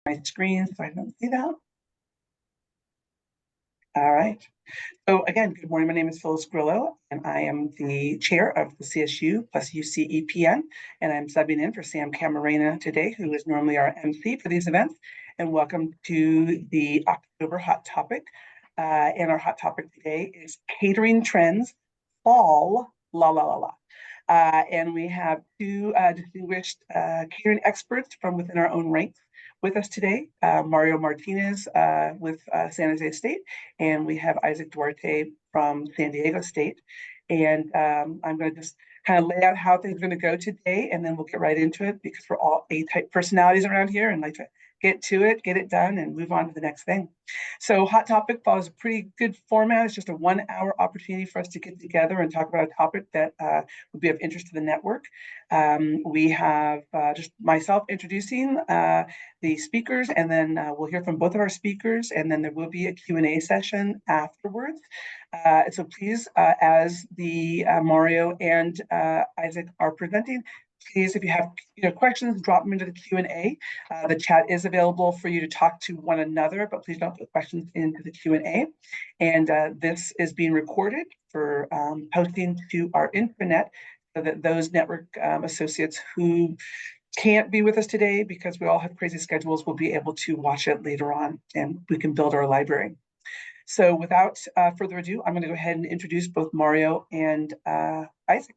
my screen so I don't see that. All right. So again, good morning. My name is Phyllis Grillo, and I am the chair of the CSU plus UC EPN, and I'm subbing in for Sam Camarena today, who is normally our MC for these events. And welcome to the October Hot Topic. And our hot topic today is catering trends, fall, la la la la. And we have two distinguished catering experts from within our own ranks with us today, Mario Martinez with San Jose State, and we have Isaac Duarte from San Diego State. And I'm going to just kind of lay out how things are going to go today, and then we'll get right into it because we're all A-type personalities around here and like to get to it, get it done, and move on to the next thing. So Hot Topic follows a pretty good format. It's just a 1 hour opportunity for us to get together and talk about a topic that would be of interest to the network. We have just myself introducing the speakers, and then we'll hear from both of our speakers, and then there will be a Q&A session afterwards. So please, as the Mario and Isaac are presenting, please, if you have questions, drop them into the Q&A. The chat is available for you to talk to one another, but please don't put questions into the Q&A. And this is being recorded for posting to our intranet so that those network associates who can't be with us today because we all have crazy schedules will be able to watch it later on, and we can build our library. So without further ado, I'm going to go ahead and introduce both Mario and Isaac.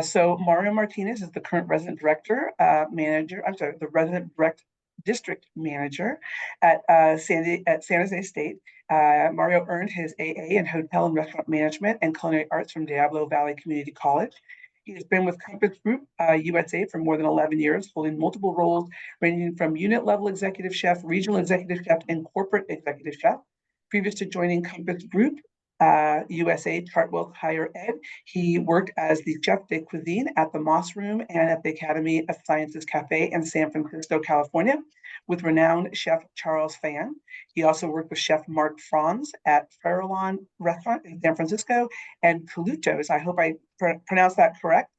So Mario Martinez is the current resident director manager. I'm sorry, the resident district manager at San Jose State. Mario earned his AA in hotel and restaurant management and culinary arts from Diablo Valley Community College. He has been with Compass Group USA for more than 11 years, holding multiple roles ranging from unit level executive chef, regional executive chef, and corporate executive chef. Previous to joining Compass Group USA Chartwell Higher Ed, he worked as the chef de cuisine at the Moss Room and at the Academy of Sciences Cafe in San Francisco, California, with renowned chef Charles Fan. He also worked with chef Mark Franz at Farallon Restaurant in San Francisco and Colucci's, I hope I pronounced that correct,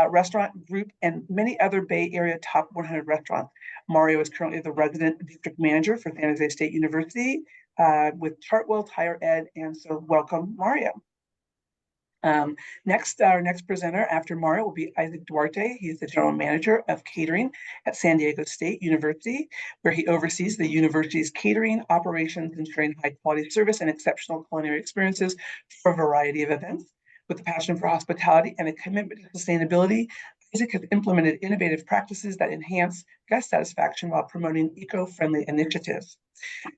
restaurant group, and many other Bay Area top 100 restaurants. Mario is currently the resident district manager for San Jose State University with Chartwell Higher Ed, and so welcome, Mario. Next, our next presenter after Mario will be Isaac Duarte. He is the general manager of catering at San Diego State University, where he oversees the university's catering operations, ensuring high quality service and exceptional culinary experiences for a variety of events. With a passion for hospitality and a commitment to sustainability, Isaac has implemented innovative practices that enhance guest satisfaction while promoting eco-friendly initiatives.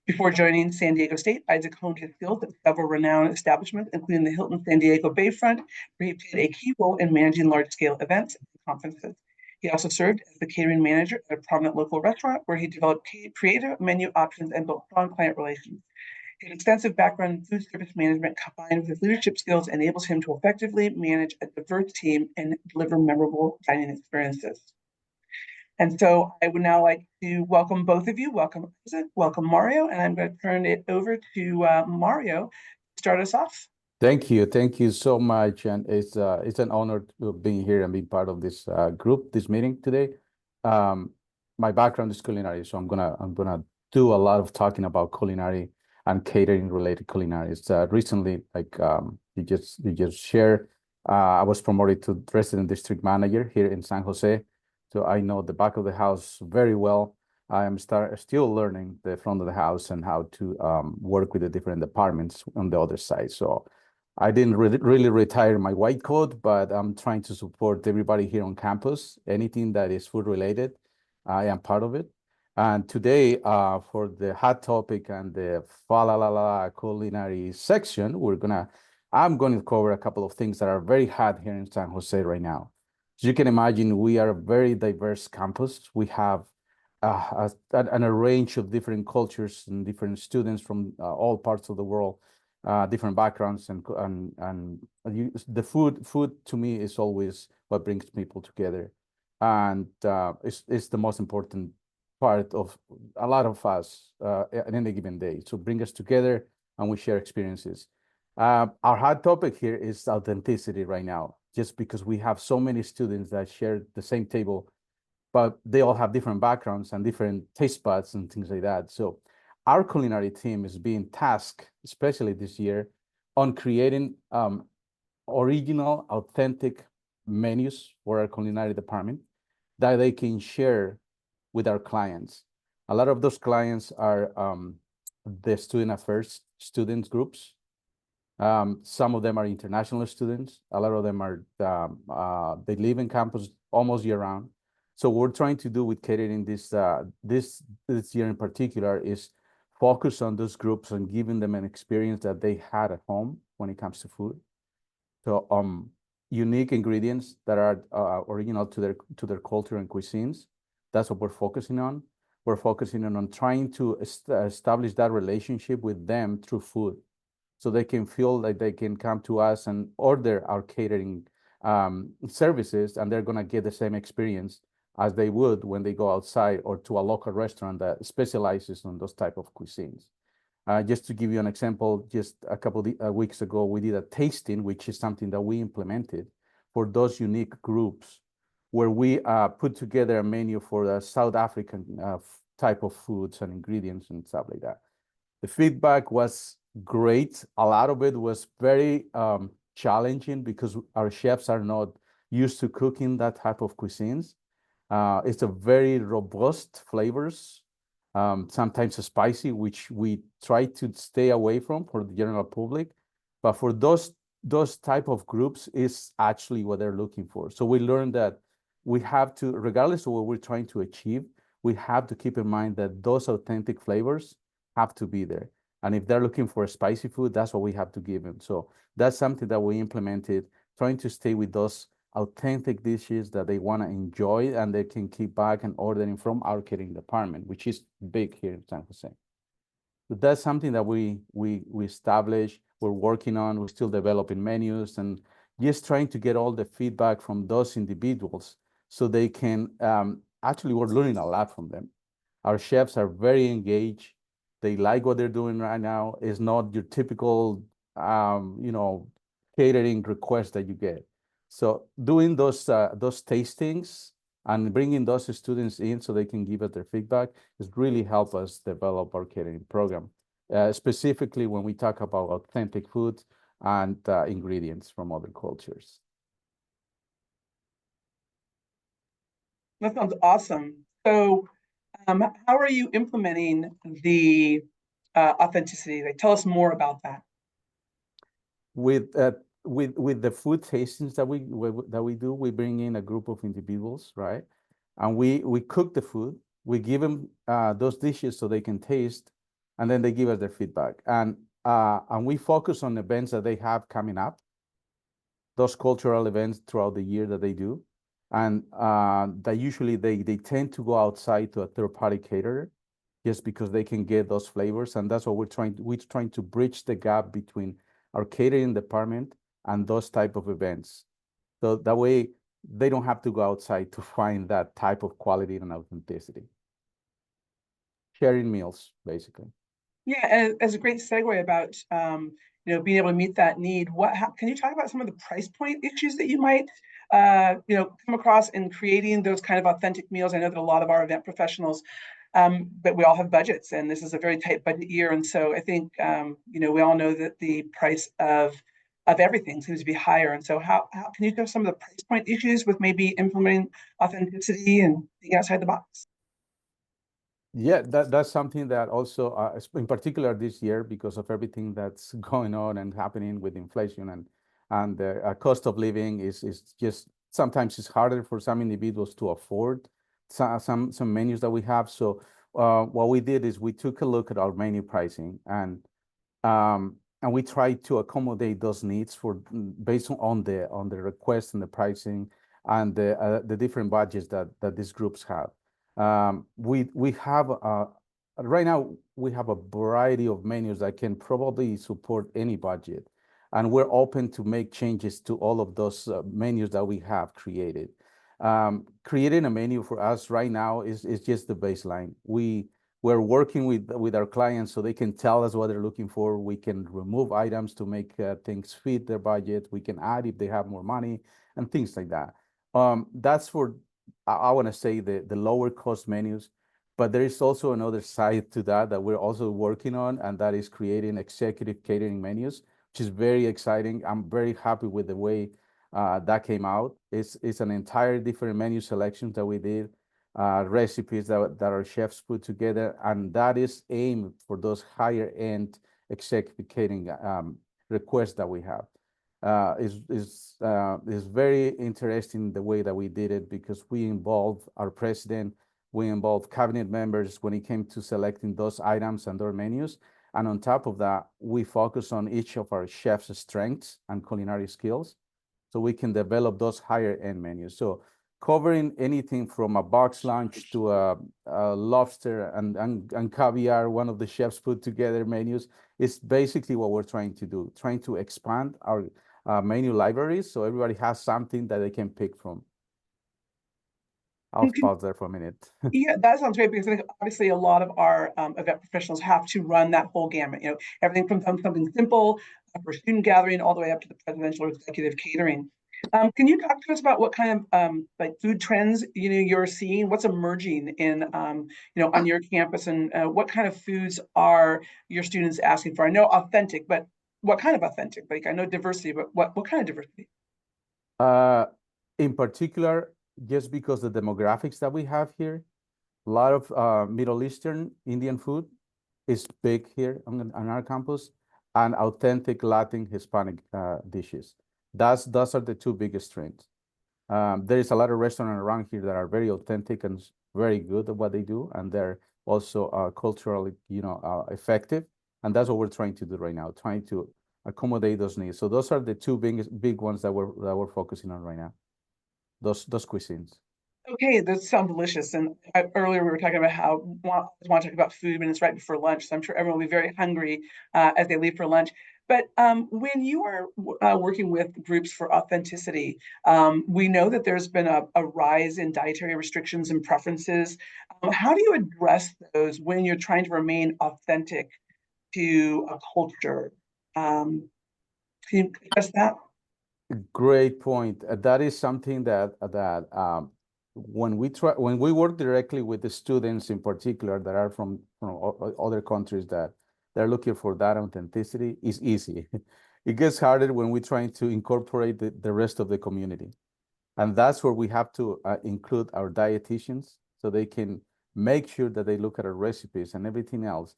Before joining San Diego State, Isaac honed his skills at several renowned establishments, including the Hilton San Diego Bayfront, where he played a key role in managing large-scale events and conferences. He also served as the catering manager at a prominent local restaurant, where he developed creative menu options and built strong client relations. His extensive background in food service management combined with his leadership skills enables him to effectively manage a diverse team and deliver memorable dining experiences. And so I would now like to welcome both of you. Welcome, Isaac, welcome, Mario, and I'm going to turn it over to Mario to start us off. Thank you so much, and it's an honor to be here and be part of this group, this meeting today. My background is culinary, so I'm gonna do a lot of talking about culinary and catering related culinary. Recently, like you just shared, I was promoted to resident district manager here in San Jose, so I know the back of the house very well. I am still learning the front of the house and how to work with the different departments on the other side. So I didn't really retire my white coat, but I'm trying to support everybody here on campus. Anything that is food related, I am part of it. And today, for the hot topic and the fa la la la culinary section, I'm going to cover a couple of things that are very hot here in San Jose right now. As you can imagine, we are a very diverse campus. We have a range of different cultures and different students from all parts of the world, different backgrounds, the food to me is always what brings people together, and it's the most important part of a lot of us at any given day. So bring us together and we share experiences. Our hot topic here is authenticity right now, just because we have so many students that share the same table but they all have different backgrounds and different taste buds and things like that. So our culinary team is being tasked, especially this year, on creating original, authentic menus for our culinary department that they can share with our clients. A lot of those clients are the student affairs students groups. Some of them are international students. A lot of them are, they live in campus almost year round. So what we're trying to do with catering this year in particular is focus on those groups and giving them an experience that they had at home when it comes to food. So unique ingredients that are original to their culture and cuisines. That's what we're focusing on. We're focusing on trying to establish that relationship with them through food, so they can feel like they can come to us and order our catering services, and they're gonna get the same experience as they would when they go outside or to a local restaurant that specializes on those type of cuisines. Just to give you an example, just a couple of weeks ago, we did a tasting, which is something that we implemented for those unique groups, where we put together a menu for the South African type of foods and ingredients and stuff like that. The feedback was great. A lot of it was very challenging because our chefs are not used to cooking that type of cuisines. It's a very robust flavors, sometimes spicy, which we try to stay away from for the general public. But for those type of groups is actually what they're looking for. So we learned that we have to, regardless of what we're trying to achieve, we have to keep in mind that those authentic flavors have to be there. And if they're looking for spicy food, that's what we have to give them. So that's something that we implemented, trying to stay with those authentic dishes that they want to enjoy and they can keep back and ordering from our catering department, which is big here in San Jose. So that's something that we established, we're working on, we're still developing menus and just trying to get all the feedback from those individuals so they can, actually we're learning a lot from them. Our chefs are very engaged. They like what they're doing right now. It's not your typical, catering request that you get. So doing those tastings and bringing those students in so they can give us their feedback has really helped us develop our catering program, specifically when we talk about authentic food and ingredients from other cultures. That sounds awesome. So, how are you implementing the authenticity? Like, tell us more about that. With the food tastings that we do, we bring in a group of individuals, right? And we cook the food. We give them those dishes so they can taste, and then they give us their feedback. And we focus on events that they have coming up, those cultural events throughout the year that they do, and that usually they tend to go outside to a third-party caterer, just because they can get those flavors, and that's what we're trying to bridge the gap between our catering department and those type of events. So that way they don't have to go outside to find that type of quality and authenticity. Sharing meals, basically. Yeah, as a great segue about being able to meet that need. Can you talk about some of the price point issues that you might come across in creating those kind of authentic meals? I know that a lot of our event professionals, but we all have budgets, and this is a very tight budget year, and so I think we all know that the price of everything seems to be higher. And so, how can you give some of the price point issues with maybe implementing authenticity and being outside the box? Yeah, that's something that also, in particular this year, because of everything that's going on and happening with inflation and the cost of living is just sometimes it's harder for some individuals to afford some menus that we have. So what we did is we took a look at our menu pricing and we tried to accommodate those needs based on the request and the pricing and the different budgets that these groups have. We have right now we have a variety of menus that can probably support any budget, and we're open to make changes to all of those menus that we have created. Creating a menu for us right now is just the baseline. We're working with our clients so they can tell us what they're looking for. We can remove items to make things fit their budget. We can add if they have more money and things like that. That's for I want to say the lower cost menus, but there is also another side to that that we're also working on, and that is creating executive catering menus, which is very exciting. I'm very happy with the way that came out. It's an entire different menu selections that we did, recipes that our chefs put together, and that is aimed for those higher end executive catering requests that we have. Is very interesting the way that we did it, because we involved our president, we involved cabinet members when it came to selecting those items and their menus. And on top of that, we focus on each of our chefs' strengths and culinary skills, so we can develop those higher end menus. So covering anything from a box lunch to a lobster and caviar, one of the chefs put together menus, is basically what we're trying to do, trying to expand our menu libraries so everybody has something that they can pick from. I'll pause there for a minute. Yeah, that sounds great, because I think obviously a lot of our event professionals have to run that whole gamut, everything from something simple for student gathering all the way up to the presidential or executive catering. Can you talk to us about what kind of like food trends you're seeing? What's emerging in on your campus, and what kind of foods are your students asking for? I know authentic, but what kind of authentic? Like, I know diversity, but what kind of diversity? In particular, just because the demographics that we have here, a lot of Middle Eastern Indian food is big here on our campus, and authentic Latin Hispanic dishes. Those are the two biggest trends. There is a lot of restaurants around here that are very authentic and very good at what they do, and they're also culturally, effective. And that's what we're trying to do right now, trying to accommodate those needs. So those are the two big ones that we're focusing on right now. Those cuisines. Okay, those sound delicious. And earlier we were talking about how we want to talk about food, and it's right before lunch. So I'm sure everyone will be very hungry as they leave for lunch. But when you are working with groups for authenticity, we know that there's been a rise in dietary restrictions and preferences. How do you address those when you're trying to remain authentic to a culture? Can you address that? Great point. That is something that when we work directly with the students in particular that are from other countries that they're looking for that authenticity, is easy. It gets harder when we're trying to incorporate the rest of the community. And that's where we have to include our dietitians, so they can make sure that they look at our recipes and everything else.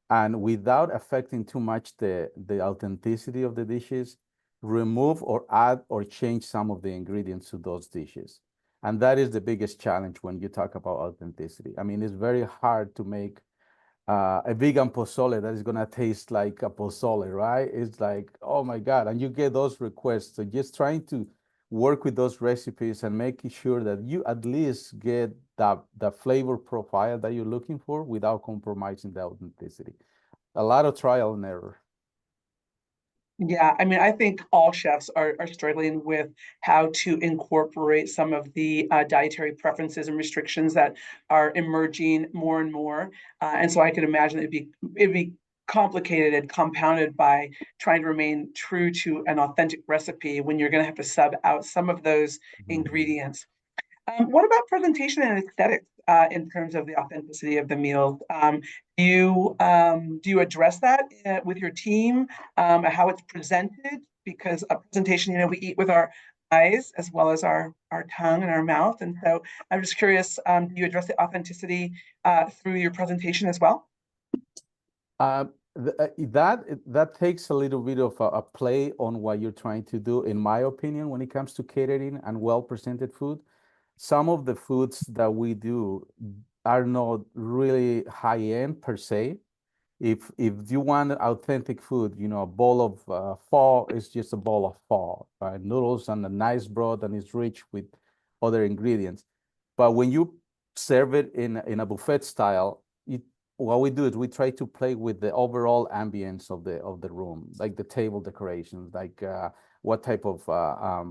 And without affecting too much the authenticity of the dishes, remove or add or change some of the ingredients to those dishes. And that is the biggest challenge when you talk about authenticity. I mean, it's very hard to make a vegan pozole that is gonna taste like a pozole, right? It's like, oh my God, and you get those requests. So just trying to work with those recipes and making sure that you at least get the flavor profile that you're looking for without compromising the authenticity. A lot of trial and error. Yeah, I mean, I think all chefs are struggling with how to incorporate some of the dietary preferences and restrictions that are emerging more and more. And so I could imagine it'd be complicated and compounded by trying to remain true to an authentic recipe when you're going to have to sub out some of those ingredients. What about presentation and aesthetics in terms of the authenticity of the meal? Do you address that with your team, how it's presented? Because a presentation, we eat with our eyes as well as our tongue and our mouth. And so I'm just curious, do you address the authenticity through your presentation as well? That takes a little bit of a play on what you're trying to do, in my opinion, when it comes to catering and well-presented food. Some of the foods that we do are not really high-end per se. If you want authentic food, a bowl of pho is just a bowl of pho, right? Noodles and a nice broth, and it's rich with other ingredients. But when you serve it in a buffet style, what we do is we try to play with the overall ambience of the room, like the table decorations, like what type of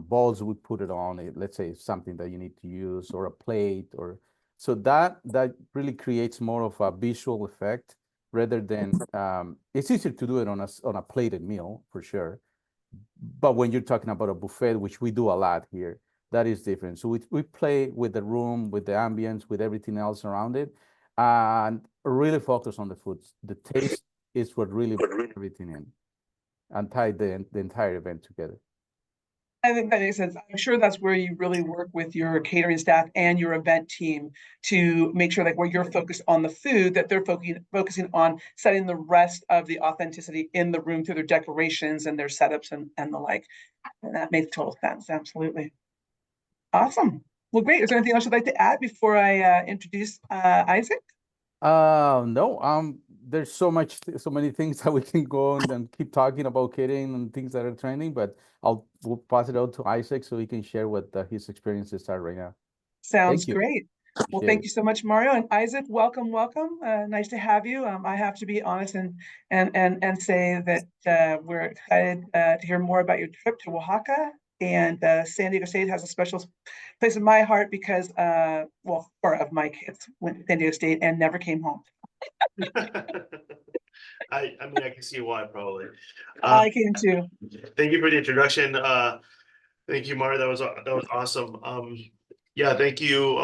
bowls we put it on. Let's say something that you need to use, or a plate, or so that really creates more of a visual effect rather than it's easier to do it on a plated meal for sure. But when you're talking about a buffet, which we do a lot here, that is different. So we play with the room, with the ambience, with everything else around it, and really focus on the foods. The taste is what really brings everything in and tie the entire event together. I think that makes sense. I'm sure that's where you really work with your catering staff and your event team to make sure like where you're focused on the food, that they're focusing on setting the rest of the authenticity in the room through their decorations and their setups and the like. And that makes total sense. Absolutely. Awesome. Well, great. Is there anything else you'd like to add before I introduce Isaac? No, there's so many things that we can go on and keep talking about catering and things that are trending, but we'll pass it out to Isaac so he can share what his experiences are right now. Sounds Thank you. great. Well, Appreciate thank it. you so much, Mario and Isaac. Welcome, welcome. Nice to have you. I have to be honest and say that we're excited to hear more about your trip to Oaxaca. And San Diego State has a special place in my heart because, well, four of my kids went to San Diego State and never came home. I mean, I can see why probably. I came too. Thank you for the introduction. Thank you, Mario. That was awesome. Yeah, thank you.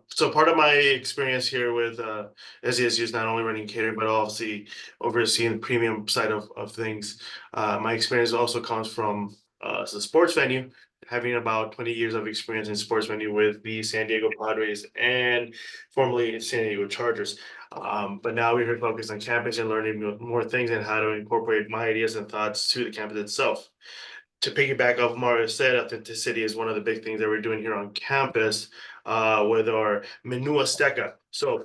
So part of my experience here with SDSU is not only running catering, but obviously overseeing the premium side of things. My experience also comes from the sports venue, having about 20 years of experience in sports venue with the San Diego Padres and formerly San Diego Chargers. But now we're here focused on campus and learning more things and how to incorporate my ideas and thoughts to the campus itself. To piggyback off Mario said, authenticity is one of the big things that we're doing here on campus with our Menu Azteca. So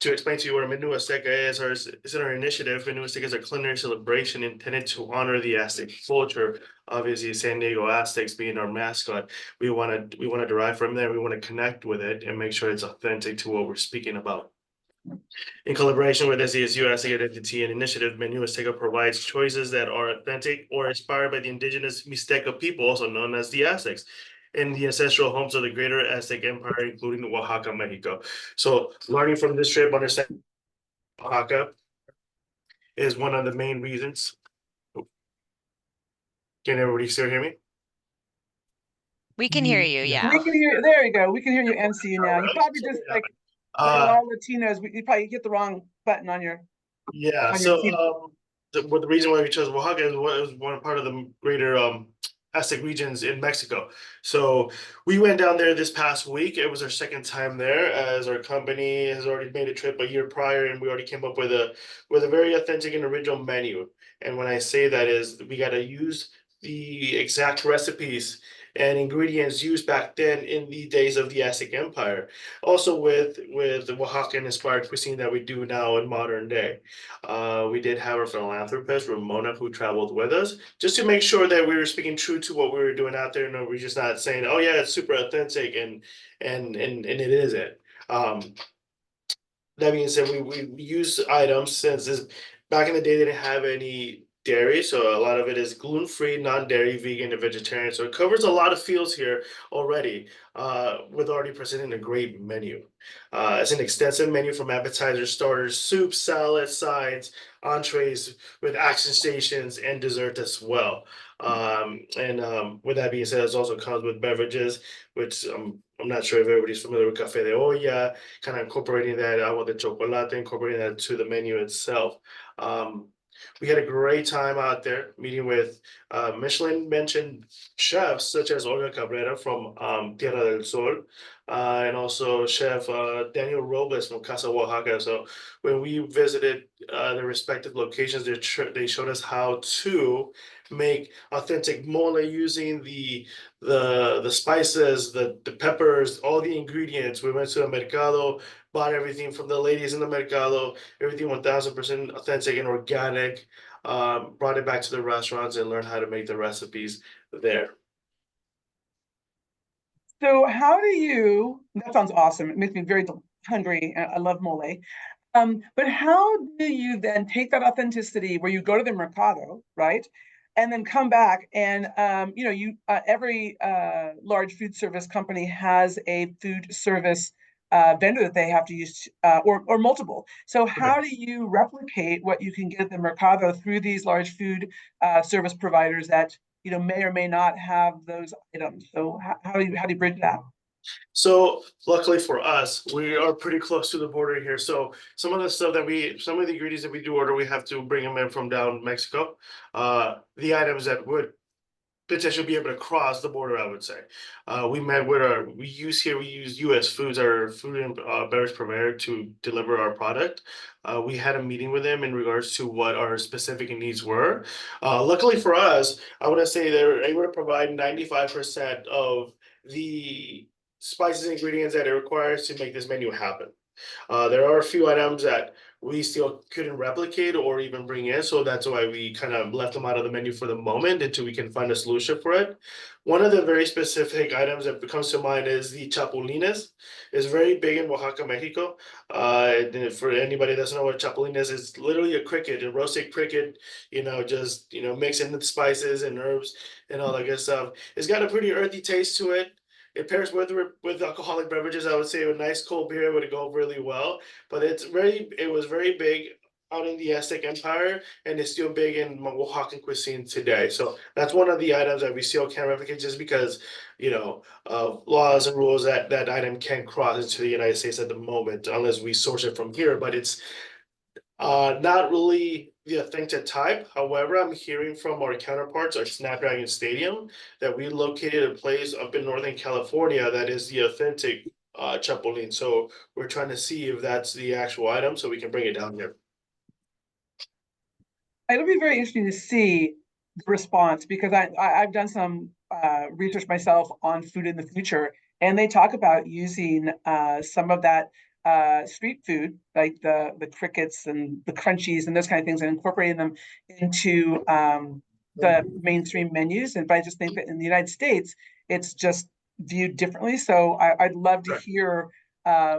to explain to you what a Menu Azteca is our initiative. Menu Azteca is a culinary celebration intended to honor the Aztec culture. Obviously, San Diego Aztecs being our mascot, we want to derive from there. We want to connect with it and make sure it's authentic to what we're speaking about. In collaboration with SDSU Aztec Identity and Initiative, Menu Azteca provides choices that are authentic or inspired by the indigenous Mixteca people, also known as the Aztecs, in the ancestral homes of the greater Aztec Empire, including Oaxaca, Mexico. So learning from this trip, understanding Oaxaca is one of the main reasons. Can everybody still hear me? We can hear you, yeah. We can hear. There you go. We can hear you and see you now. You probably just like a lot of Latinos. You probably hit the wrong button on your. Yeah. On your So the reason why we chose Oaxaca is what was one part of the greater Aztec regions in Mexico. So we went down there this past week. It was our second time there, as our company has already made a trip a year prior, and we already came up with a very authentic and original menu. And when I say that is, we got to use the exact recipes and ingredients used back then in the days of the Aztec Empire. Also with the Oaxacan inspired cuisine that we do now in modern day. We did have our philanthropist, Ramona, who traveled with us, just to make sure that we were speaking true to what we were doing out there. No, we're just not saying, oh yeah, it's super authentic and it isn't. That being said, we use items since back in the day they didn't have any dairy, so a lot of it is gluten-free, non-dairy, vegan, and vegetarian. So it covers a lot of fields here already, with already presenting a great menu. It's an extensive menu from appetizers, starters, soups, salads, sides, entrees, with action stations and dessert as well. With that being said, it also comes with beverages, which I'm not sure if everybody's familiar with café de olla, kind of incorporating that agua de chocolate, incorporating that to the menu itself. We had a great time out there meeting with Michelin mentioned chefs such as Olga Cabrera from Tierra del Sol, and also Chef Daniel Robles from Casa Oaxaca. So when we visited the respective locations, they showed us how to make authentic mole using the spices, the peppers, all the ingredients. We went to the mercado, bought everything from the ladies in the mercado, everything 1000% authentic and organic. Brought it back to the restaurants and learned how to make the recipes there. So how do you? That sounds awesome. It makes me very hungry. I love mole. But how do you then take that authenticity where you go to the mercado, right? And then come back and every large food service company has a food service vendor that they have to use, or multiple. So how do you replicate what you can get at the mercado through these large food service providers that may or may not have those items. So how do you bridge that? So luckily for us, we are pretty close to the border here. So some of the stuff some of the ingredients that we do order, we have to bring them in from down Mexico. The items that would potentially be able to cross the border, I would say. We use US Foods, our food and beverage purveyor, to deliver our product. We had a meeting with them in regards to what our specific needs were. Luckily for us, I want to say they're able to provide 95% of the spices and ingredients that it requires to make this menu happen. There are a few items that we still couldn't replicate or even bring in, so that's why we kind of left them out of the menu for the moment until we can find a solution for it. One of the very specific items that comes to mind is the chapulines. It's very big in Oaxaca, Mexico. For anybody that doesn't know what chapulines is, it's literally a cricket, a roasted cricket, just mixing the spices and herbs and all that good stuff. It's got a pretty earthy taste to it. It pairs with alcoholic beverages. I would say a nice cold beer would go really well. But it was very big out in the Aztec Empire, and it's still big in Oaxacan cuisine today. So that's one of the items that we still can't replicate, just because laws and rules that item can't cross into the United States at the moment unless we source it from here. But it's not really the authentic type. However, I'm hearing from our counterparts, our Snapdragon Stadium, that we located a place up in Northern California that is the authentic chapulín. So we're trying to see if that's the actual item so we can bring it down here. It'll be very interesting to see the response, because I've done some research myself on food in the future, and they talk about using some of that street food, like the crickets and the crunchies and those kind of things, and incorporating them into the mainstream menus. And but I just think that in the United States, it's just viewed differently. So I'd love to hear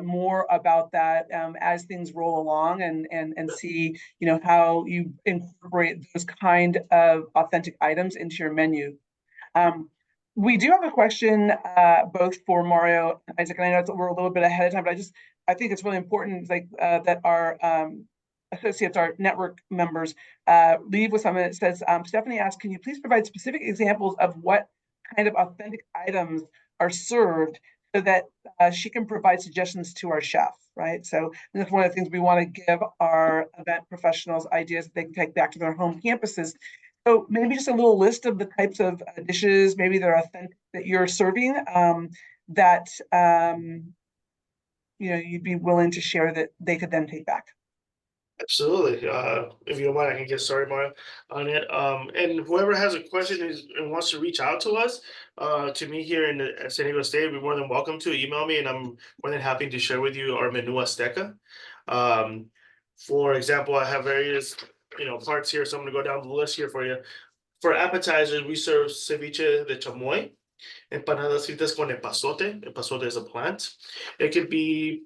more about that as things roll along, and see how you incorporate those kind of authentic items into your menu. We do have a question both for Mario and Isaac, and I know we're a little bit ahead of time, but I think it's really important, that our associates, our network members, leave with something that says, Stephanie asked, can you please provide specific examples of what kind of authentic items are served, so that she can provide suggestions to our chef, right? So that's one of the things we want to give our event professionals, ideas that they can take back to their home campuses. So maybe just a little list of the types of dishes, maybe they're authentic, that you're serving, that you'd be willing to share, that they could then take back. Absolutely. If you don't mind, I can get started, Mario, on it. And whoever has a question and wants to reach out to us, to me here in San Diego State, we're more than welcome to email me, and I'm more than happy to share with you our menu Azteca. For example, I have various parts here, so I'm going to go down the list here for you. For appetizers, we serve ceviche de chamoy, empanadas fritas con epazote. Epazote is a plant. It could be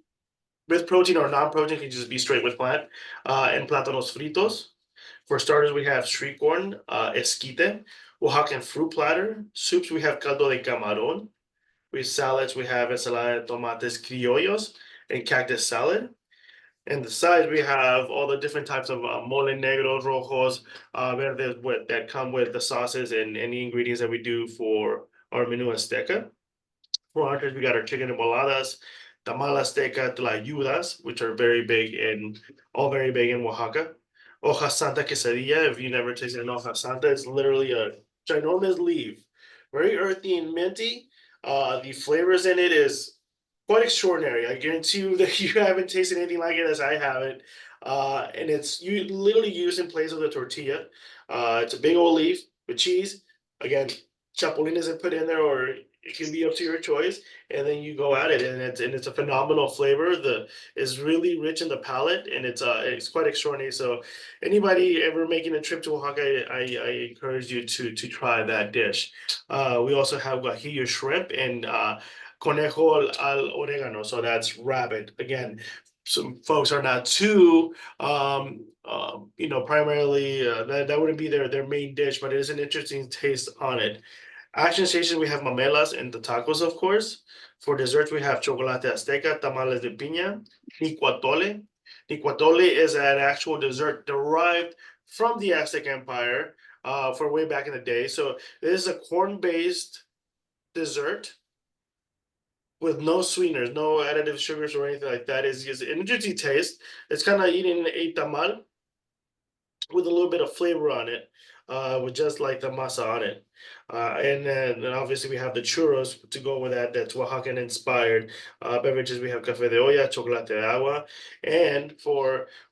with protein or non-protein, can just be straight with plant, and plátanos fritos. For starters, we have street corn, esquite, Oaxacan fruit platter. Soups, we have caldo de camarón. With salads, we have ensalada de tomates criollos and cactus salad. And the sides, we have all the different types of mole negros, rojos, verdes that come with the sauces and any ingredients that we do for our menu Azteca. For entrees, we got our chicken enchiladas, tamal Azteca, tlayudas, which are very big in Oaxaca. Hoja Santa quesadilla. If you never tasted an hoja Santa, it's literally a ginormous leaf, very earthy and minty. The flavors in it is quite extraordinary. I guarantee you that you haven't tasted anything like it as I haven't. And it's literally used in place of the tortilla. It's a big old leaf with cheese. Again, chapulín isn't put in there, or it can be up to your choice, and then you go at it, and it's a phenomenal flavor. It's really rich in the palate, and it's quite extraordinary. So anybody ever making a trip to Oaxaca, I encourage you to try that dish. We also have guajillo shrimp and conejo al oregano, so that's rabbit. Again, some folks are not too primarily that wouldn't be their main dish, but it is an interesting taste on it. Action station, we have mamelas and the tacos, of course. For desserts, we have chocolate azteca, tamales de piña, licuatole. Licuatole is an actual dessert derived from the Aztec Empire. for way back in the day. So this is a corn-based dessert with no sweeteners, no additive sugars or anything like that. It's just an interesting taste. It's kind of eating a tamal with a little bit of flavor on it, with just like the masa on it. And then obviously we have the churros to go with that. That's Oaxacan inspired beverages. We have café de olla, chocolate de agua, and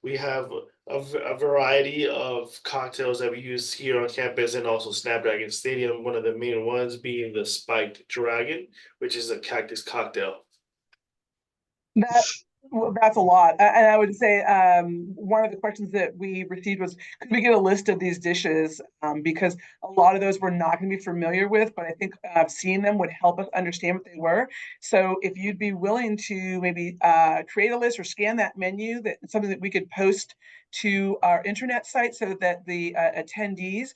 we have a variety of cocktails that we use here on campus and also Snapdragon Stadium. One of the main ones being the Spiked Dragon, which is a cactus cocktail. That, well, that's a lot. And I would say one of the questions that we received was, could we get a list of these dishes? Because a lot of those we're not going to be familiar with, but I think seeing them would help us understand what they were. So if you'd be willing to maybe create a list or scan that menu, that's something that we could post to our internet site so that the attendees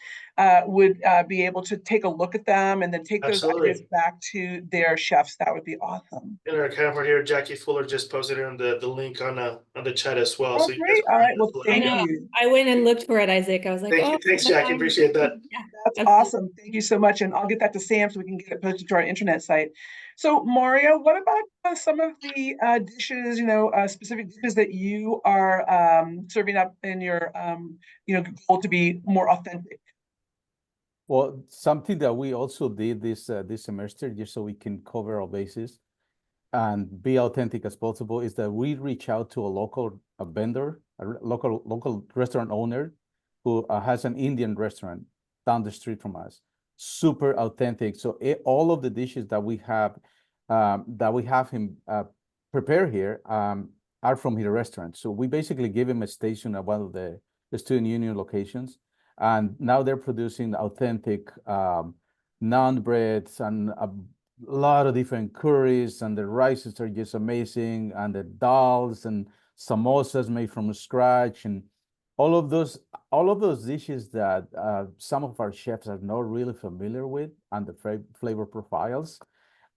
would be able to take a look at them and then take those ideas back to their chefs, that would be awesome. In our camera here, Jackie Fuller just posted in the link on the chat as well. Oh, so great. All right. Well, thank you. I went and looked for it, Isaac. I was like, thank you. Thanks, Jackie. Appreciate that. Yeah, that's awesome. Thank you so much. And I'll get that to Sam so we can get it posted to our internet site. So Mario, what about some of the dishes, specific dishes that you are serving up in your, goal to be more authentic? Well, something that we also did this semester, just so we can cover our bases and be authentic as possible, is that we reach out to a local vendor, a local restaurant owner who has an Indian restaurant down the street from us. Super authentic. So all of the dishes that we have him prepare here are from his restaurant. So we basically give him a station at one of the student union locations, and now they're producing authentic naan breads and a lot of different curries, and the rices are just amazing, and the dals and samosas made from scratch, and all of those dishes that some of our chefs are not really familiar with, and the flavor profiles,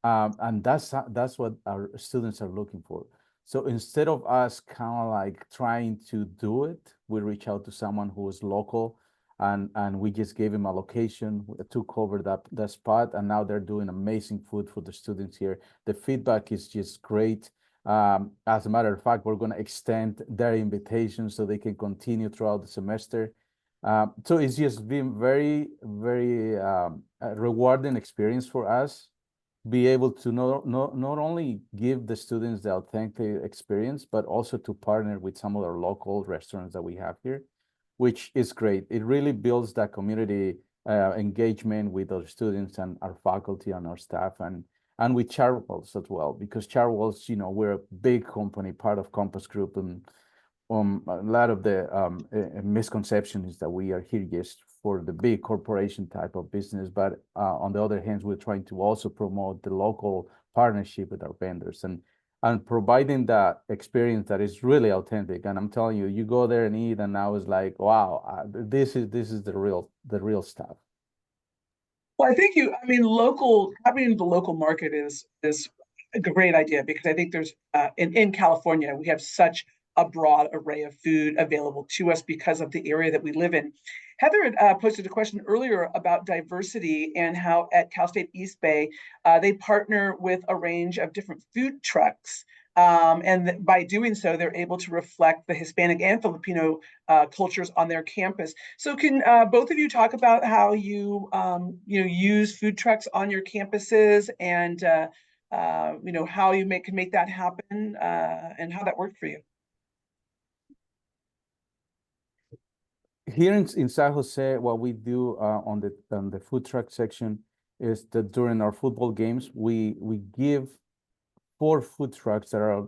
and that's what our students are looking for. So instead of us kind of like trying to do it, we reach out to someone who is local, and we just gave him a location, took over that spot, and now they're doing amazing food for the students here. The feedback is just great. As a matter of fact, we're going to extend their invitation so they can continue throughout the semester. So it's just been very, very rewarding experience for us. Be able to not only give the students the authentic experience, but also to partner with some of our local restaurants that we have here, which is great. It really builds that community engagement with our students and our faculty and our staff, and with Charwells as well, because Charwells, we're a big company, part of Compass Group, and a lot of the misconception is that we are here just for the big corporation type of business, but on the other hand, we're trying to also promote the local partnership with our vendors and providing that experience that is really authentic. And I'm telling you, you go there and eat, and now it's like, wow, this is the real stuff. Well, I think having the local market is a great idea, because I think there's in California, we have such a broad array of food available to us because of the area that we live in. Heather had posted a question earlier about diversity and how at Cal State East Bay, they partner with a range of different food trucks. And by doing so, they're able to reflect the Hispanic and Filipino cultures on their campus. So can both of you talk about how you use food trucks on your campuses, and how you can make that happen, and how that worked for you? Here in San Jose, what we do on the food truck section is that during our football games, we give 4 food trucks that are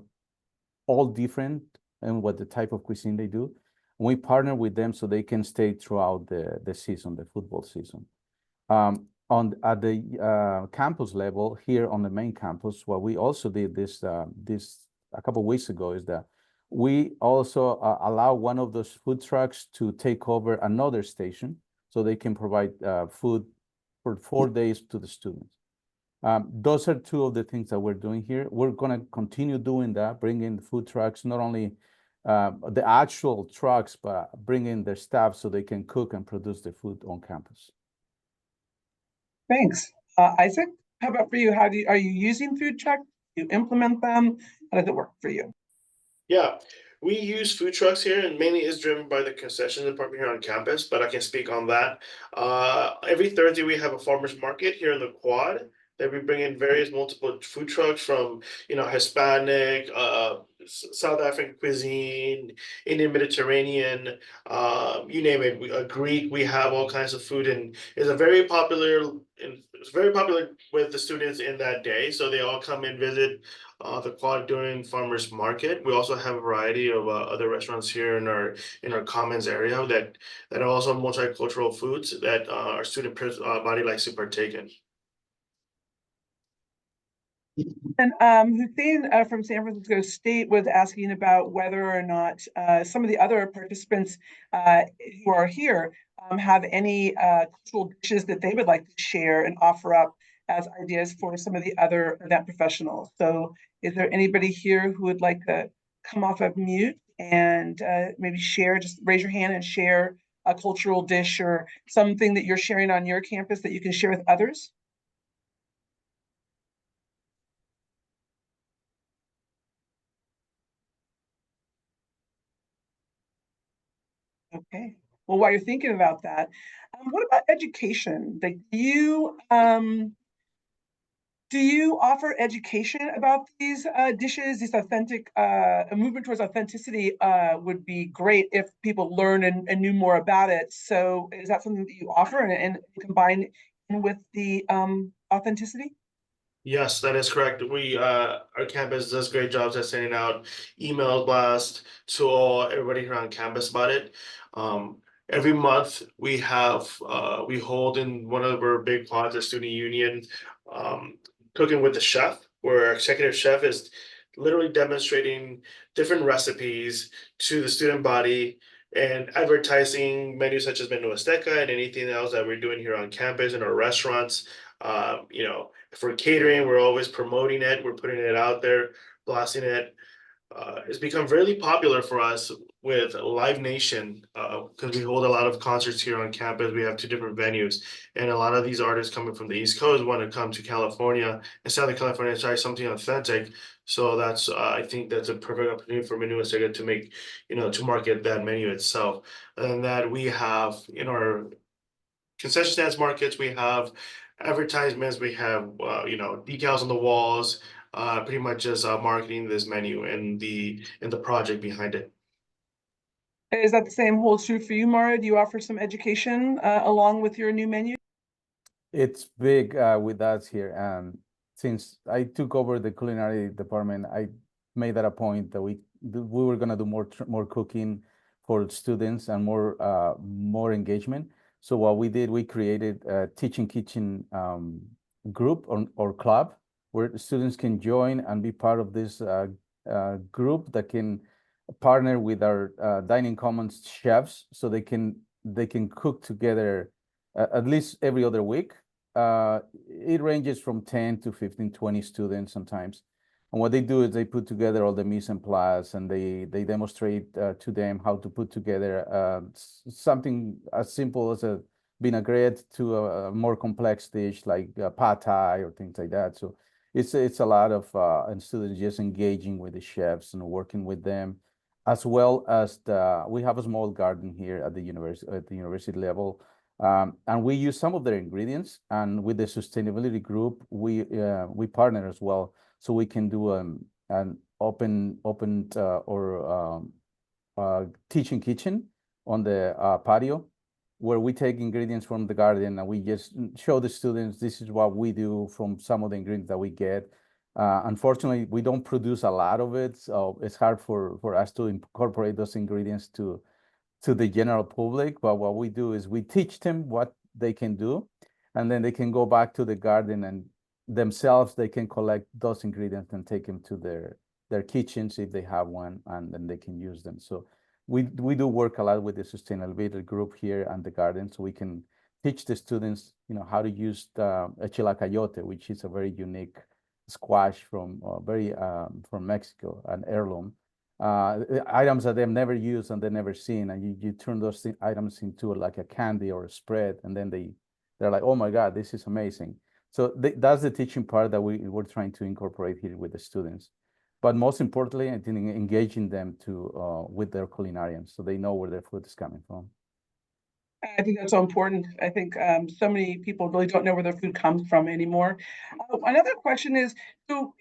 all different in what the type of cuisine they do. We partner with them so they can stay throughout the season, the football season. At the campus level here on the main campus, what we also did this a couple of weeks ago is that we also allow one of those food trucks to take over another station so they can provide food for 4 days to the students. Those are 2 of the things that we're doing here. We're going to continue doing that, bringing food trucks not only the actual trucks, but bring in their staff so they can cook and produce the food on campus. Thanks. Isaac, how about for you? Are you using food trucks? Do you implement them? How does it work for you? Yeah, we use food trucks here, and mainly is driven by the concession department here on campus, but I can speak on that. Every Thursday we have a farmers market here in the quad that we bring in various multiple food trucks from, Hispanic, South African cuisine, Indian Mediterranean, you name it. Greek. We have all kinds of food, and it's very popular with the students in that day. So they all come and visit the quad during farmers market. We also have a variety of other restaurants here in our commons area that are also multicultural foods that our student body likes to partake in. And Hussein from San Francisco State was asking about whether or not some of the other participants who are here have any cultural dishes that they would like to share and offer up as ideas for some of the other event professionals. So is there anybody here who would like to come off of mute and maybe share, just raise your hand and share a cultural dish or something that you're sharing on your campus that you can share with others? Okay. Well, while you're thinking about that, what about education? Like, do you offer education about these dishes? These authentic, a movement towards authenticity would be great if people learn and knew more about it. So, is that something that you offer and combine with the authenticity? Yes, that is correct. Our campus does great jobs at sending out email blasts to everybody here on campus about it. Every month we hold in one of our big pods, the student union, cooking with the chef, where our executive chef is literally demonstrating different recipes to the student body and advertising menus such as Menu Azteca and anything else that we're doing here on campus in our restaurants. For catering, we're always promoting it. We're putting it out there, blasting it. It's become really popular for us with Live Nation because we hold a lot of concerts here on campus. We have 2 different venues, and a lot of these artists coming from the East Coast want to come to California and Southern California and try something authentic. So that's I think that's a perfect opportunity for Menu Azteca to make, to market that menu itself. And that we have in our concession stands markets, we have advertisements, we have decals on the walls, pretty much just marketing this menu and the project behind it. Is that the same holds true for you, Mara? Do you offer some education along with your new menu? It's big with us here. Since I took over the culinary department, I made that a point that we were gonna do more cooking for students and more engagement. So what we did, we created a teaching kitchen group or club where students can join and be part of this group that can partner with our dining commons chefs, so they can cook together at least every other week. It ranges from 10 to 15, 20 students sometimes. And what they do is they put together all the mise en place and they demonstrate to them how to put together something as simple as a vinaigrette to a more complex dish like pad thai or things like that. So it's a lot of and students just engaging with the chefs and working with them, as well as we have a small garden here at the university level. And we use some of their ingredients, and with the sustainability group, we partner as well, so we can do an open teaching kitchen on the patio, where we take ingredients from the garden and we just show the students this is what we do from some of the ingredients that we get. Unfortunately, we don't produce a lot of it, so it's hard for us to incorporate those ingredients to the general public. But what we do is we teach them what they can do, and then they can go back to the garden and themselves they can collect those ingredients and take them to their kitchens if they have one, and then they can use them. So we do work a lot with the sustainability group here and the garden, so we can teach the students, how to use the chilacayote, which is a very unique squash from Mexico, an heirloom. items that they've never used and they've never seen, and you turn those items into like a candy or a spread, and then they're like, oh my God, this is amazing. So that's the teaching part that we're trying to incorporate here with the students. But most importantly, I think engaging them with their culinarians so they know where their food is coming from. I think that's so important. I think so many people really don't know where their food comes from anymore. Another question is, so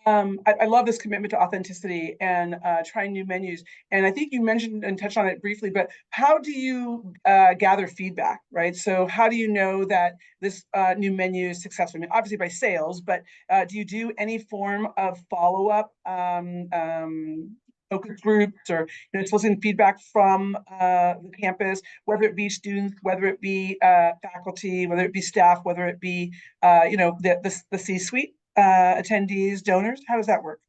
I love this commitment to authenticity and trying new menus. And I think you mentioned and touched on it briefly, but how do you gather feedback, right? So how do you know that this new menu is successful? I mean, obviously by sales, but do you do any form of follow-up focus groups or soliciting feedback from the campus, whether it be students, whether it be faculty, whether it be staff, whether it be the C-suite attendees, donors? How does that work?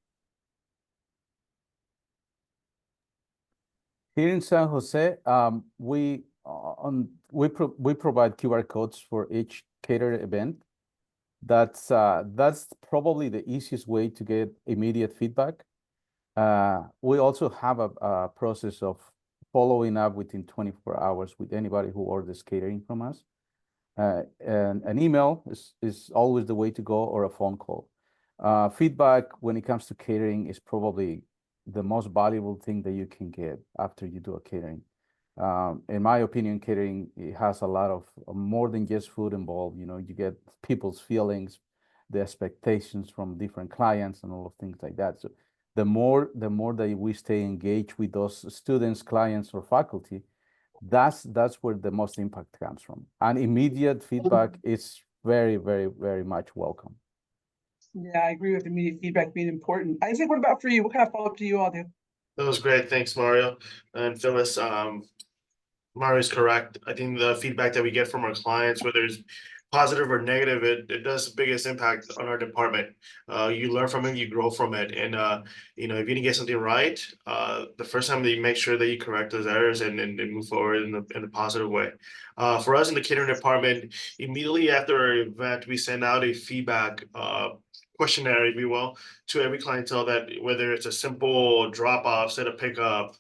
Here in San Jose, we provide QR codes for each catered event. That's probably the easiest way to get immediate feedback. We also have a process of following up within 24 hours with anybody who orders catering from us. And an email is always the way to go, or a phone call. Feedback when it comes to catering is probably the most valuable thing that you can get after you do a catering. In my opinion, catering, it has a lot of more than just food involved. You get people's feelings, the expectations from different clients and all of things like that. So the more that we stay engaged with those students, clients, or faculty, that's where the most impact comes from. And immediate feedback is very, very, very much welcome. Yeah, I agree with immediate feedback being important. Isaac, what about for you? What kind of follow-up do you all do? That was great. Thanks, Mario and Phyllis. Mario's correct. I think the feedback that we get from our clients, whether it's positive or negative, it does the biggest impact on our department. You learn from it, you grow from it. And if you didn't get something right, the first time that you make sure that you correct those errors and move forward in a positive way. For us in the catering department, immediately after our event, we send out a feedback questionnaire, if you will, to every clientele, that whether it's a simple drop-off, set of pickup,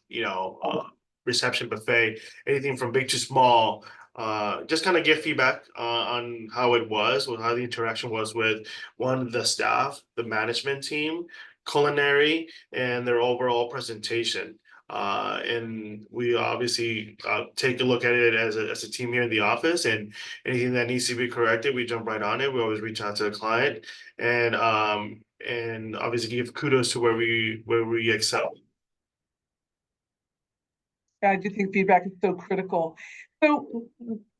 reception buffet, anything from big to small, just kind of get feedback on how it was, how the interaction was with the staff, the management team, culinary, and their overall presentation. And we obviously take a look at it as a team here in the office, and anything that needs to be corrected, we jump right on it. We always reach out to the client and obviously give kudos to where we excel. I do think feedback is so critical. So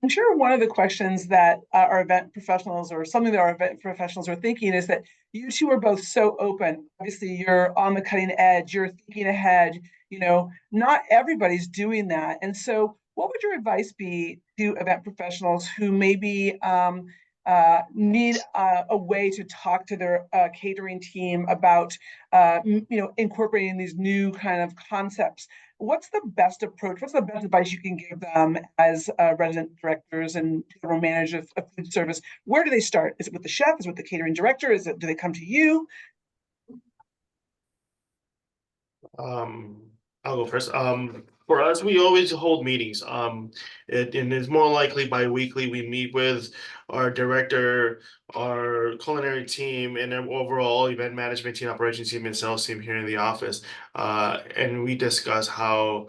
I'm sure one of the questions that our event professionals, or something that our event professionals are thinking, is that you two are both so open. Obviously, you're on the cutting edge, you're thinking ahead, not everybody's doing that. And so what would your advice be to event professionals who maybe need a way to talk to their catering team about incorporating these new kind of concepts? What's the best approach? What's the best advice you can give them as resident directors and general managers of food service? Where do they start? Is it with the chef? Is it with the catering director? Do they come to you? I'll go first. For us, we always hold meetings. And it's more likely bi-weekly. We meet with our director, our culinary team, and our overall event management team, operations team, and sales team here in the office. And we discuss how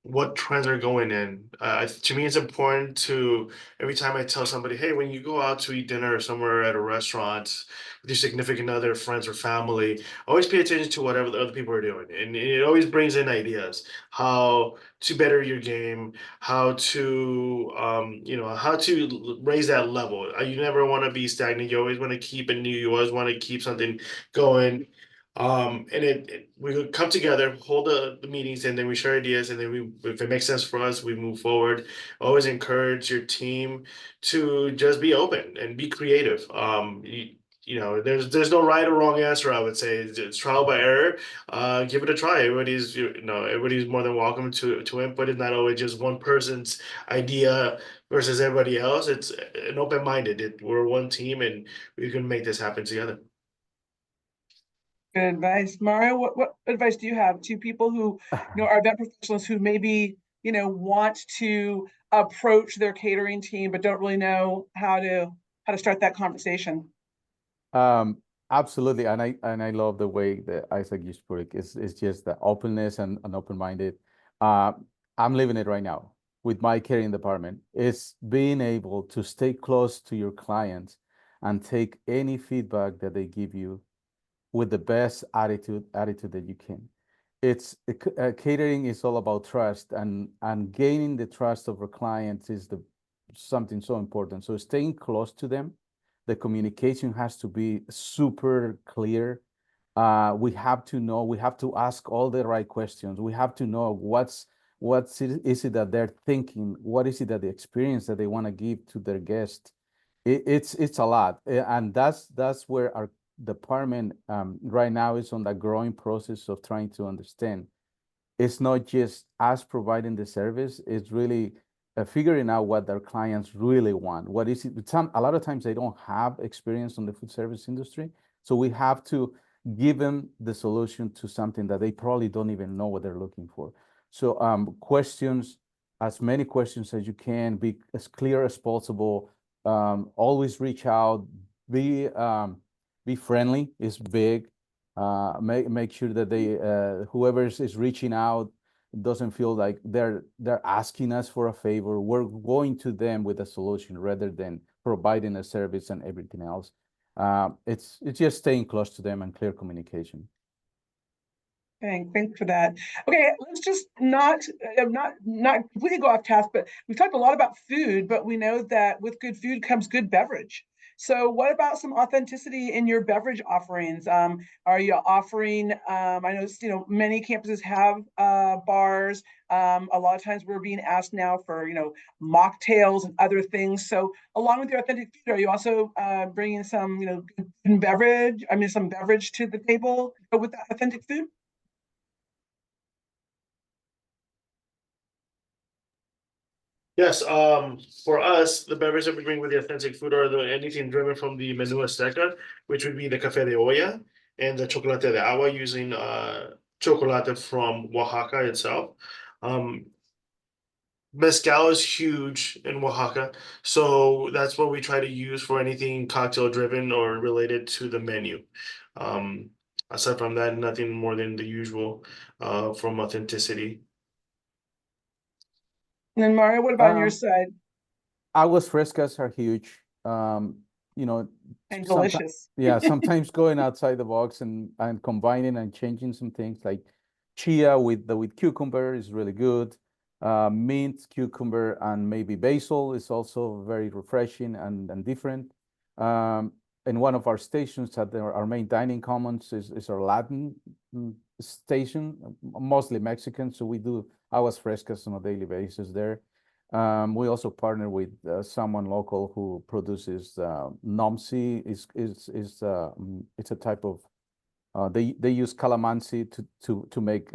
what trends are going in. To me, it's important to, every time I tell somebody, hey, when you go out to eat dinner somewhere at a restaurant with your significant other, friends, or family, always pay attention to whatever the other people are doing. And it always brings in ideas, how to better your game, how to, how to raise that level. You never want to be stagnant. You always want to keep it new. You always want to keep something going. And we would come together, hold the meetings, and then we share ideas, and then if it makes sense for us, we move forward. Always encourage your team to just be open and be creative. There's no right or wrong answer. I would say it's trial by error. Give it a try. Everybody's more than welcome to input. It's not always just one person's idea versus everybody else. It's an open-minded. We're one team, and we can make this happen together. Good advice. Mario, what advice do you have to people who, are event professionals who maybe, want to approach their catering team, but don't really know how to start that conversation? Absolutely, and I love the way that Isaac used to put it. It's just the openness and open-minded. I'm living it right now with my catering department. It's being able to stay close to your clients and take any feedback that they give you with the best attitude that you can. It's catering is all about trust, and gaining the trust of our clients is something so important. So staying close to them, the communication has to be super clear. We have to know, we have to ask all the right questions. We have to know is it that they're thinking, what is it that the experience that they want to give to their guests. It's a lot, and that's where our department right now is on the growing process of trying to understand. It's not just us providing the service, it's really figuring out what their clients really want. What is it? A lot of times they don't have experience on the food service industry, so we have to give them the solution to something that they probably don't even know what they're looking for. So questions, as many questions as you can, be as clear as possible. Always reach out, be friendly is big. Make sure that they whoever is reaching out doesn't feel like they're asking us for a favor. We're going to them with a solution rather than providing a service and everything else. It's just staying close to them and clear communication. Thanks for that. Okay, let's just not completely go off task, but we've talked a lot about food, but we know that with good food comes good beverage. So what about some authenticity in your beverage offerings? Are you offering, I know, many campuses have bars. A lot of times we're being asked now for, mocktails and other things. So along with your authentic food, are you also bringing some, some beverage to the table with that authentic food? Yes, for us, the beverage that we bring with the authentic food are anything driven from the menú azteca, which would be the café de olla and the chocolate de agua, using chocolate from Oaxaca itself. Mezcal is huge in Oaxaca, so that's what we try to use for anything cocktail driven or related to the menu. Aside from that, nothing more than the usual from authenticity. And then Mario, what about on your side? Aguas frescas are huge. And delicious. Yeah, sometimes going outside the box and combining and changing some things like chia with cucumber is really good. Mint, cucumber, and maybe basil is also very refreshing and different. In one of our stations at our main dining commons is our Latin station, mostly Mexican, so we do aguas frescas on a daily basis there. We also partner with someone local who produces nomsi. It's a type of they use calamansi to make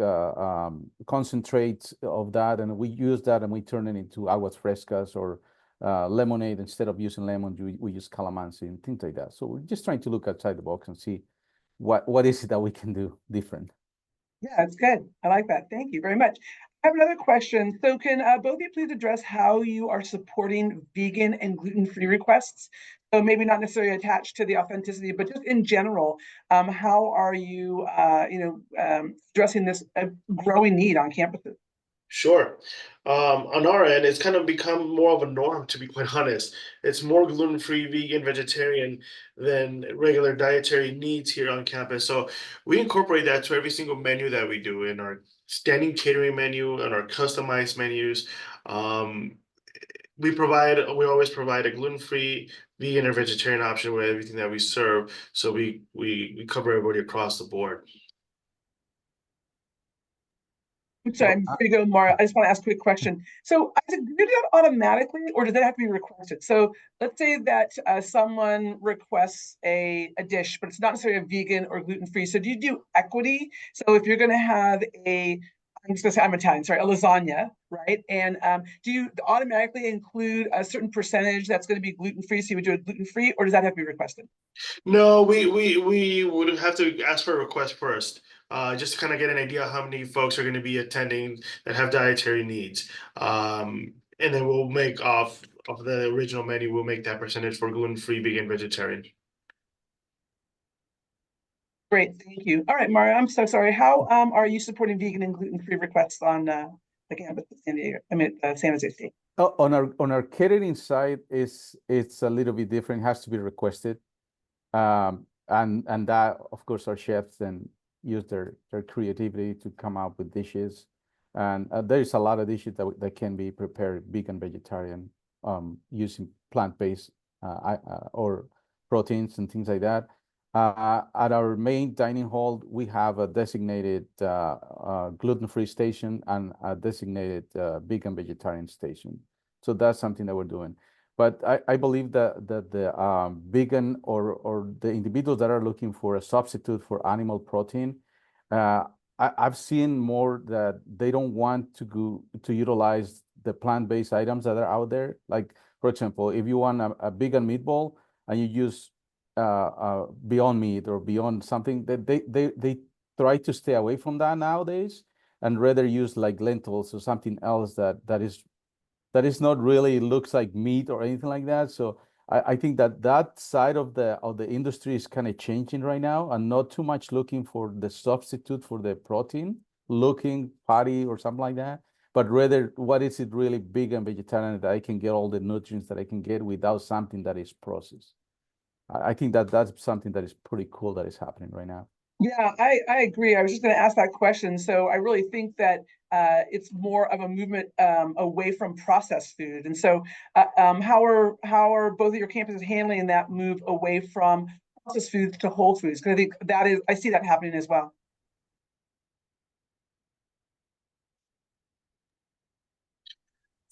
concentrates of that, and we use that and we turn it into aguas frescas or lemonade. Instead of using lemon, we use calamansi and things like that. So we're just trying to look outside the box and see what is it that we can do different. Yeah, it's good. I like that. Thank you very much. I have another question. So can both of you please address how you are supporting vegan and gluten-free requests? So maybe not necessarily attached to the authenticity, but just in general, how are you, addressing this growing need on campuses? Sure. On our end, it's kind of become more of a norm, to be quite honest. It's more gluten-free, vegan, vegetarian than regular dietary needs here on campus. So we incorporate that to every single menu that we do in our standing catering menu and our customized menus. We always provide a gluten-free, vegan, or vegetarian option with everything that we serve. So we cover everybody across the board. Sorry, before you go, Mara, I just want to ask a quick question. So, do you do that automatically, or does that have to be requested? So, let's say that someone requests a dish, but it's not necessarily a vegan or gluten-free. So, do you do equity? So, if you're going to have a I'm just gonna say I'm Italian, sorry, a lasagna, right? And do you automatically include a certain percentage that's going to be gluten-free? So you would do it gluten-free, or does that have to be requested? No, we would have to ask for a request first, just to kind of get an idea how many folks are going to be attending that have dietary needs. And then we'll make off of the original menu, we'll make that percentage for gluten-free, vegan, vegetarian. Great, thank you. All right, Mario, I'm so sorry. How are you supporting vegan and gluten-free requests on the campus of San Diego? I mean, San Jose State. Oh, on our catering side, it's a little bit different. It has to be requested, and that of course our chefs then use their creativity to come up with dishes, and there is a lot of dishes that can be prepared vegan, vegetarian, using plant-based or proteins and things like that. At our main dining hall, we have a designated gluten-free station and a designated vegan vegetarian station. So that's something that we're doing. But I believe that the vegan or the individuals that are looking for a substitute for animal protein, I've seen more that they don't want to utilize the plant-based items that are out there. Like, for example, if you want a vegan meatball and you use Beyond Meat or Beyond something, that they try to stay away from that nowadays and rather use like lentils or something else that is not really looks like meat or anything like that. So I think that side of the industry is kind of changing right now, and not too much looking for the substitute for the protein looking patty or something like that, but rather what is it really vegan, vegetarian, that I can get all the nutrients that I can get without something that is processed. I think that's something that is pretty cool that is happening right now. Yeah, I agree. I was just going to ask that question. So I really think that it's more of a movement away from processed food. And so how are both of your campuses handling that move away from processed foods to whole foods? Because I think I see that happening as well.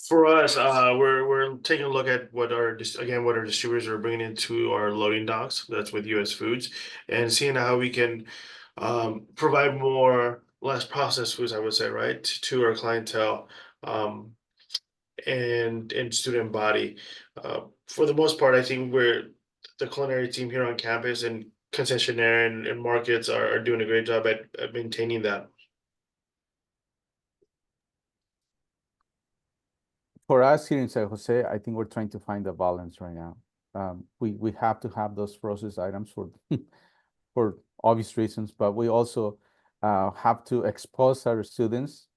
For us, we're taking a look at what our distributors are bringing into our loading docks. That's with U.S. Foods, and seeing how we can provide less processed foods, I would say, right, to our clientele, and student body. For the most part, I think the culinary team here on campus and concessionaire and markets are doing a great job at maintaining that. For us here in San Jose, I think we're trying to find a balance right now. We have to have those processed items for for obvious reasons, but we also have to expose our students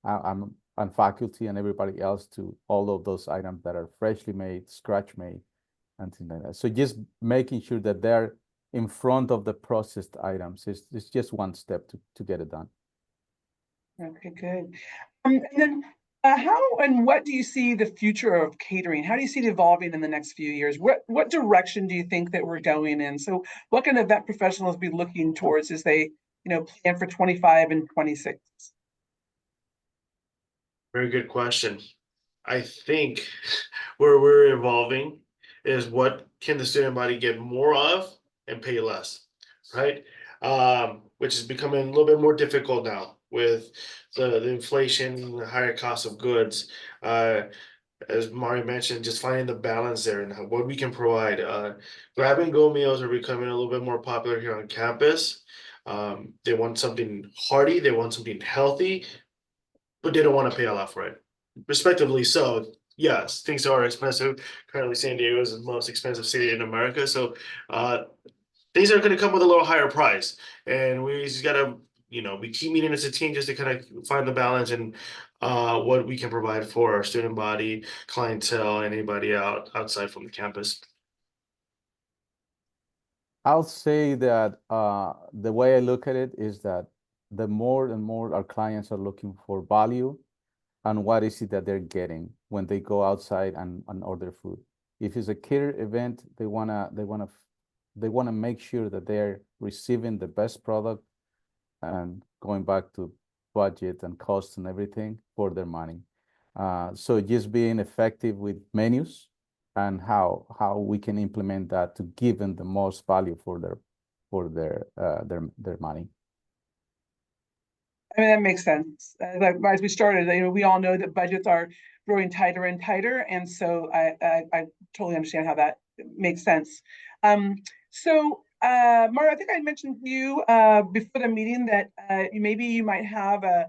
and faculty and everybody else to all of those items that are freshly made, scratch made, and things like that. So just making sure that they're in front of the processed items is just one step to get it done. Okay, good. And then how and what do you see the future of catering? How do you see it evolving in the next few years? What direction do you think that we're going in? So what can event professionals be looking towards as they, plan for 25 and 26? Very good question. I think where we're evolving is what can the student body get more of and pay less, right? Which is becoming a little bit more difficult now with the inflation, the higher cost of goods. As Mario mentioned, just finding the balance there and what we can provide. Grab and go meals are becoming a little bit more popular here on campus. They want something hearty, they want something healthy, but they don't want to pay a lot for it. Respectively so, yes, things are expensive. Currently, San Diego is the most expensive city in America. So things are going to come with a little higher price. And we just got to, we keep meeting as a team just to kind of find the balance and what we can provide for our student body, clientele, and anybody outside from the campus. I'll say that the way I look at it is that the more and more our clients are looking for value and what is it that they're getting when they go outside and order food. If it's a cater event, they wanna make sure that they're receiving the best product and going back to budget and cost and everything for their money. So just being effective with menus and how we can implement that to give them the most value for their money. I mean, that makes sense. As we started, we all know that budgets are growing tighter and tighter, and so I totally understand how that makes sense. Mario, I think I mentioned to you before the meeting that maybe you might have a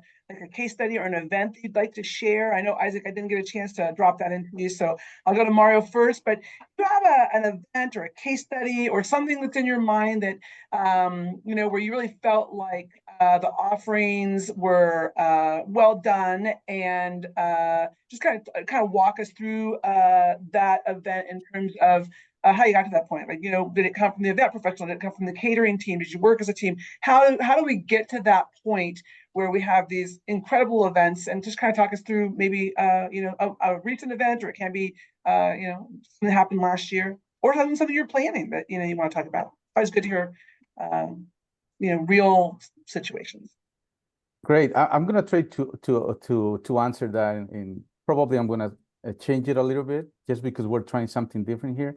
case study or an event that you'd like to share. I know, Isaac, I didn't get a chance to drop that into you, so I'll go to Mario first. But do you have an event or a case study or something that's in your mind that where you really felt like the offerings were well done, and just kind of walk us through that event in terms of how you got to that point. Like, did it come from the event professional? Did it come from the catering team? Did you work as a team? How do we get to that point where we have these incredible events? And just kind of talk us through maybe a recent event, or it can be something that happened last year, or something you're planning that you want to talk about. Always good to hear real situations. Great. I'm gonna try to answer that, in probably I'm gonna change it a little bit just because we're trying something different here,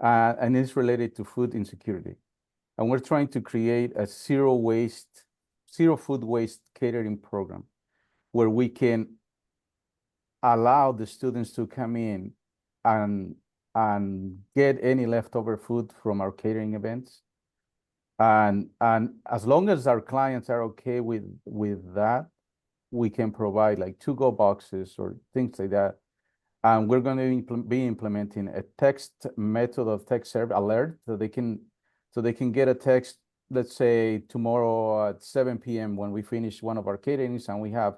and it's related to food insecurity, and we're trying to create a zero food waste catering program where we can allow the students to come in and get any leftover food from our catering events. And as long as our clients are okay with that, we can provide like to-go boxes or things like that. And we're going to be implementing a text method of text serve alert, so they can get a text, let's say tomorrow at 7 p.m. when we finish one of our caterings and we have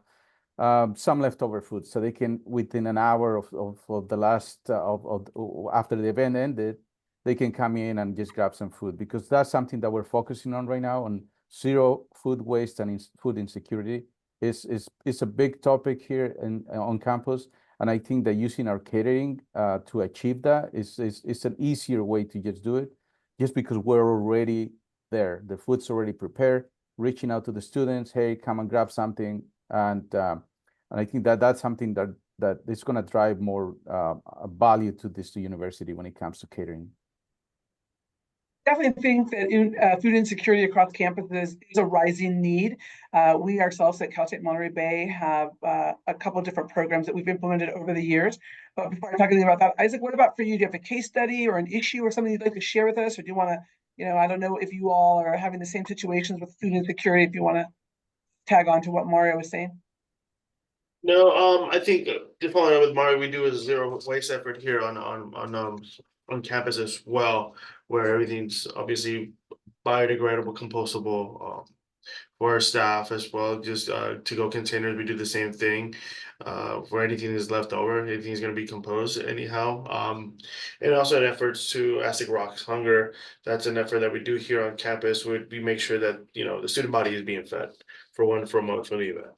some leftover food, so they can, within an hour of the last after the event ended, they can come in and just grab some food, because that's something that we're focusing on right now, on zero food waste and food insecurity. It's a big topic here on campus, and I think that using our catering to achieve that is an easier way to just do it, just because we're already there. The food's already prepared, reaching out to the students, hey, come and grab something, and I think that that's something that is going to drive more value to this university when it comes to catering. Definitely think that food insecurity across campuses is a rising need. We ourselves at Cal State Monterey Bay have a couple of different programs that we've implemented over the years. But before talking about that, Isaac, what about for you? Do you have a case study or an issue or something you'd like to share with us? Or do you want to, I don't know if you all are having the same situations with food insecurity, if you want to tag on to what Mario was saying. No, I think just following up with Mario, we do a zero waste effort here on campus as well, where everything's obviously biodegradable, compostable for our staff as well. Just to-go containers, we do the same thing. For anything that's left over, anything is going to be composed anyhow. And also an efforts to Aztec Rocks Hunger. That's an effort that we do here on campus. We make sure that the student body is being fed for a month for the event.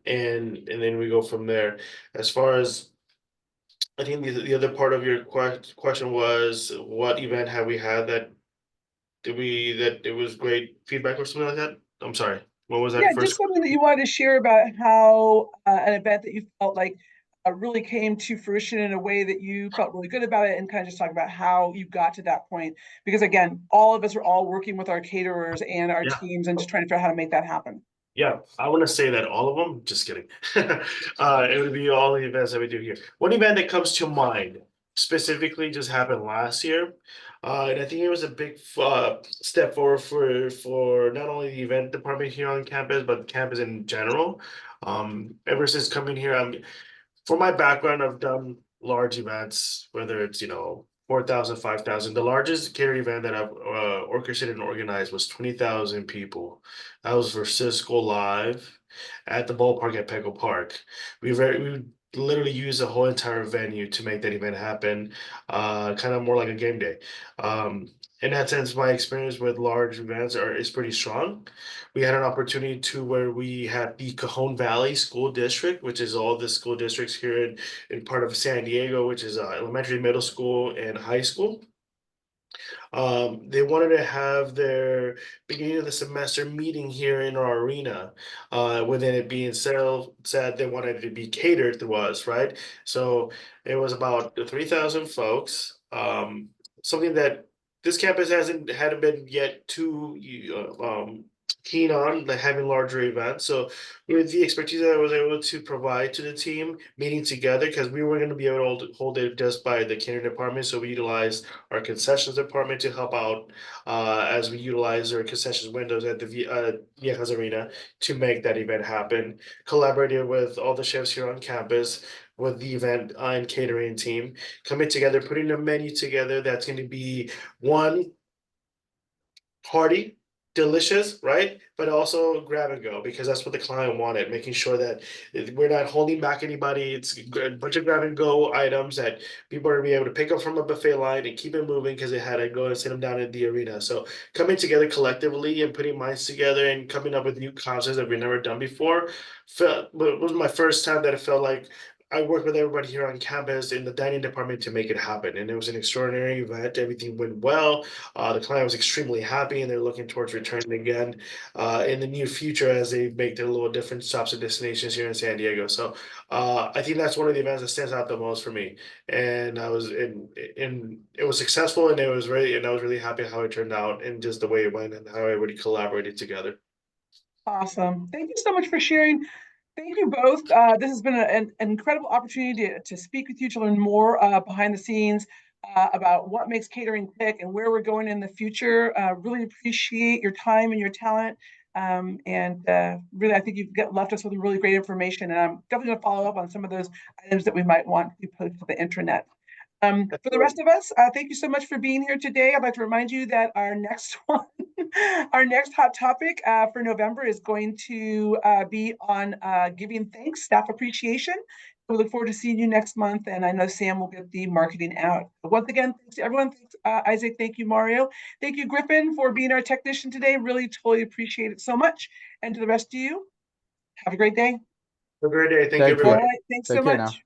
And then we go from there. As far as I think the other part of your question was, what event have we had that it was great feedback or something like that? I'm sorry. What was that Yeah, first? just something that you wanted to share about how an event that you felt like really came to fruition in a way that you felt really good about it, and kind of just talk about how you got to that point. Because again, all of us are all working with our caterers and our teams and just trying to figure out how to make that happen. Yeah, I want to say that all of them, just kidding. It would be all the events that we do here. One event that comes to mind specifically just happened last year. And I think it was a big step forward for not only the event department here on campus, but campus in general. Ever since coming here, for my background, I've done large events, whether it's 4,000, 5,000. The largest catering event that I've orchestrated and organized was 20,000 people. That was for Cisco Live at the ballpark at Petco Park. We literally used the whole entire venue to make that event happen, kind of more like a game day. In that sense, my experience with large events is pretty strong. We had an opportunity where we had the Cajon Valley School District, which is all the school districts here in part of San Diego, which is elementary, middle school, and high school. They wanted to have their beginning of the semester meeting here in our arena. Within it being said, they wanted it to be catered through us, right? So it was about 3,000 folks. Something that this campus hadn't been yet too keen on like having larger events. So with the expertise that I was able to provide to the team, meeting together, because we weren't going to be able to hold it just by the catering department. So we utilized our concessions department to help out as we utilize our concessions windows at the Viejas Arena to make that event happen. Collaborated with all the chefs here on campus, with the event and catering team, coming together, putting a menu together that's going to be one, hearty, delicious, right? But also grab and go, because that's what the client wanted, making sure that we're not holding back anybody. It's a bunch of grab and go items that people are gonna be able to pick up from a buffet line and keep it moving because they had to go and sit them down in the arena. So coming together collectively and putting minds together and coming up with new concepts that we've never done before was my first time that it felt like I worked with everybody here on campus in the dining department to make it happen. And it was an extraordinary event. Everything went well. The client was extremely happy, and they're looking towards returning again in the near future as they make their little different stops and destinations here in San Diego. So I think that's one of the events that stands out the most for me. And I was in it was successful, and I was really happy how it turned out and just the way it went and how everybody collaborated together. Awesome. Thank you so much for sharing. Thank you both. This has been an incredible opportunity to speak with you, to learn more behind the scenes about what makes catering tick and where we're going in the future. Really appreciate your time and your talent. Really, I think you've left us with really great information. And I'm definitely going to follow up on some of those items that we might want to be posted to the intranet. For the rest of us, thank you so much for being here today. I'd like to remind you that our next one, our next hot topic for November is going to be on giving thanks, staff appreciation. We look forward to seeing you next month, and I know Sam will get the marketing out. But once again, thanks to everyone. Thanks, Isaac. Thank you, Mario. Thank you, Griffin, for being our technician today. Really, totally appreciate it so much. And to the rest of you, have a great day. Have a great day. Thank you, Thank you. everybody. All right, thanks so Take care much. now.